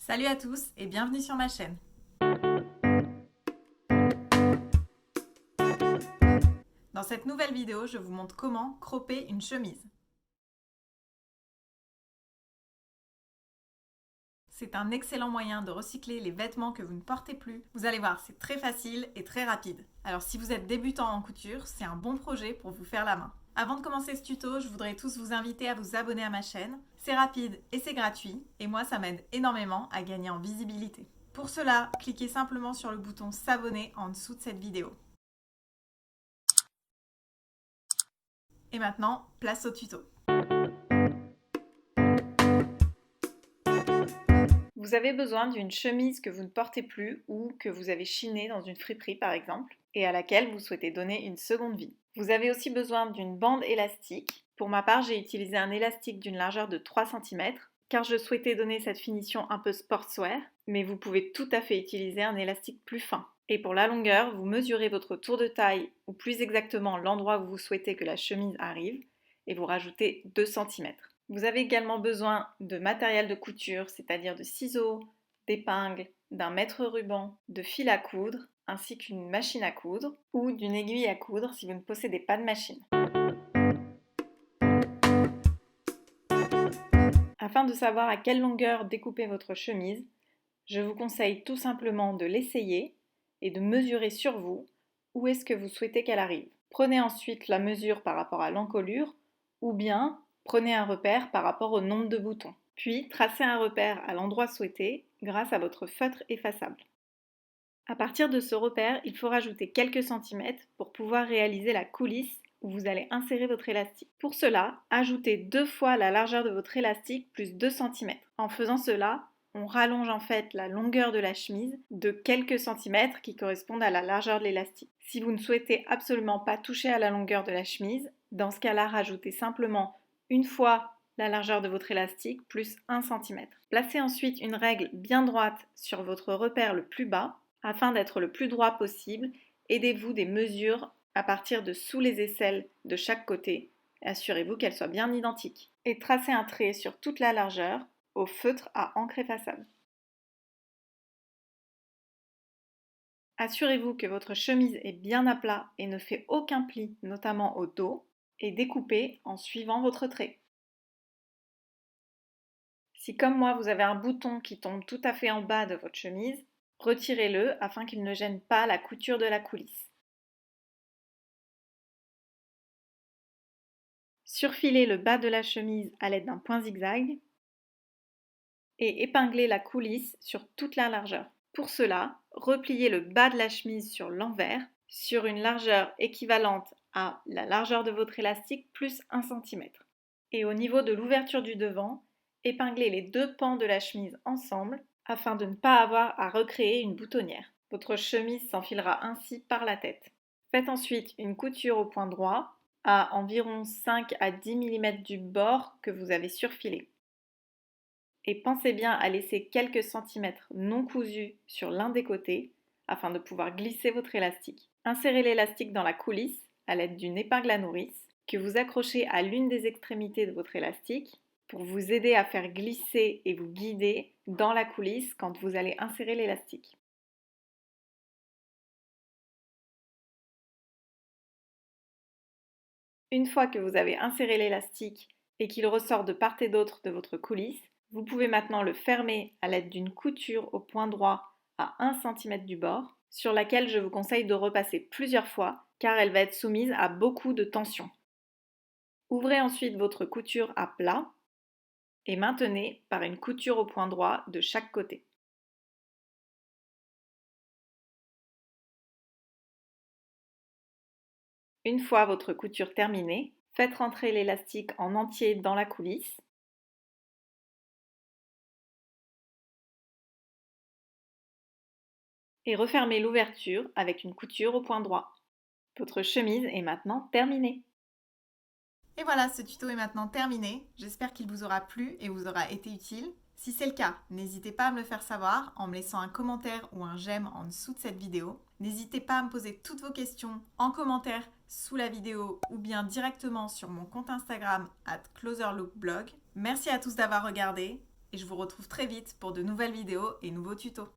Salut à tous et bienvenue sur ma chaîne. Dans cette nouvelle vidéo, je vous montre comment cropper une chemise. C'est un excellent moyen de recycler les vêtements que vous ne portez plus. Vous allez voir, c'est très facile et très rapide. Alors si vous êtes débutant en couture, c'est un bon projet pour vous faire la main. Avant de commencer ce tuto, je voudrais tous vous inviter à vous abonner à ma chaîne. C'est rapide et c'est gratuit, et moi ça m'aide énormément à gagner en visibilité. Pour cela, cliquez simplement sur le bouton s'abonner en dessous de cette vidéo. Et maintenant, place au tuto. Vous avez besoin d'une chemise que vous ne portez plus ou que vous avez chinée dans une friperie par exemple et à laquelle vous souhaitez donner une seconde vie. Vous avez aussi besoin d'une bande élastique. Pour ma part, j'ai utilisé un élastique d'une largeur de 3 cm car je souhaitais donner cette finition un peu sportswear, mais vous pouvez tout à fait utiliser un élastique plus fin. Et pour la longueur, vous mesurez votre tour de taille ou plus exactement l'endroit où vous souhaitez que la chemise arrive et vous rajoutez 2 cm. Vous avez également besoin de matériel de couture, c'est-à-dire de ciseaux, d'épingles, d'un mètre-ruban, de fil à coudre, ainsi qu'une machine à coudre ou d'une aiguille à coudre si vous ne possédez pas de machine. Afin de savoir à quelle longueur découper votre chemise, je vous conseille tout simplement de l'essayer et de mesurer sur vous où est-ce que vous souhaitez qu'elle arrive. Prenez ensuite la mesure par rapport à l'encolure ou bien prenez un repère par rapport au nombre de boutons. Puis tracez un repère à l'endroit souhaité grâce à votre feutre effaçable. À partir de ce repère, il faut rajouter quelques centimètres pour pouvoir réaliser la coulisse où vous allez insérer votre élastique. Pour cela, ajoutez 2 fois la largeur de votre élastique plus 2 cm. En faisant cela, on rallonge en fait la longueur de la chemise de quelques centimètres qui correspondent à la largeur de l'élastique. Si vous ne souhaitez absolument pas toucher à la longueur de la chemise, dans ce cas-là, rajoutez simplement une fois la largeur de votre élastique plus 1 cm. Placez ensuite une règle bien droite sur votre repère le plus bas. Afin d'être le plus droit possible, aidez-vous des mesures à partir de sous les aisselles de chaque côté. Assurez-vous qu'elles soient bien identiques. Et tracez un trait sur toute la largeur au feutre à encre effaçable. Assurez-vous que votre chemise est bien à plat et ne fait aucun pli, notamment au dos, et découpez en suivant votre trait. Si comme moi vous avez un bouton qui tombe tout à fait en bas de votre chemise, retirez-le afin qu'il ne gêne pas la couture de la coulisse. Surfilez le bas de la chemise à l'aide d'un point zigzag et épinglez la coulisse sur toute la largeur. Pour cela, repliez le bas de la chemise sur l'envers sur une largeur équivalente à la largeur de votre élastique plus 1 cm. Et au niveau de l'ouverture du devant, épinglez les 2 pans de la chemise ensemble afin de ne pas avoir à recréer une boutonnière. Votre chemise s'enfilera ainsi par la tête. Faites ensuite une couture au point droit à environ 5 à 10 mm du bord que vous avez surfilé. Et pensez bien à laisser quelques centimètres non cousus sur l'un des côtés afin de pouvoir glisser votre élastique. Insérez l'élastique dans la coulisse à l'aide d'une épingle à nourrice que vous accrochez à l'une des extrémités de votre élastique pour vous aider à faire glisser et vous guider dans la coulisse quand vous allez insérer l'élastique. Une fois que vous avez inséré l'élastique et qu'il ressort de part et d'autre de votre coulisse, vous pouvez maintenant le fermer à l'aide d'une couture au point droit à 1 cm du bord, sur laquelle je vous conseille de repasser plusieurs fois car elle va être soumise à beaucoup de tension. Ouvrez ensuite votre couture à plat et maintenez par une couture au point droit de chaque côté. Une fois votre couture terminée, faites rentrer l'élastique en entier dans la coulisse et refermez l'ouverture avec une couture au point droit. Votre chemise est maintenant terminée. Et voilà, ce tuto est maintenant terminé. J'espère qu'il vous aura plu et vous aura été utile. Si c'est le cas, n'hésitez pas à me le faire savoir en me laissant un commentaire ou un j'aime en dessous de cette vidéo. N'hésitez pas à me poser toutes vos questions en commentaire sous la vidéo ou bien directement sur mon compte Instagram @closerlookblog. Merci à tous d'avoir regardé et je vous retrouve très vite pour de nouvelles vidéos et nouveaux tutos.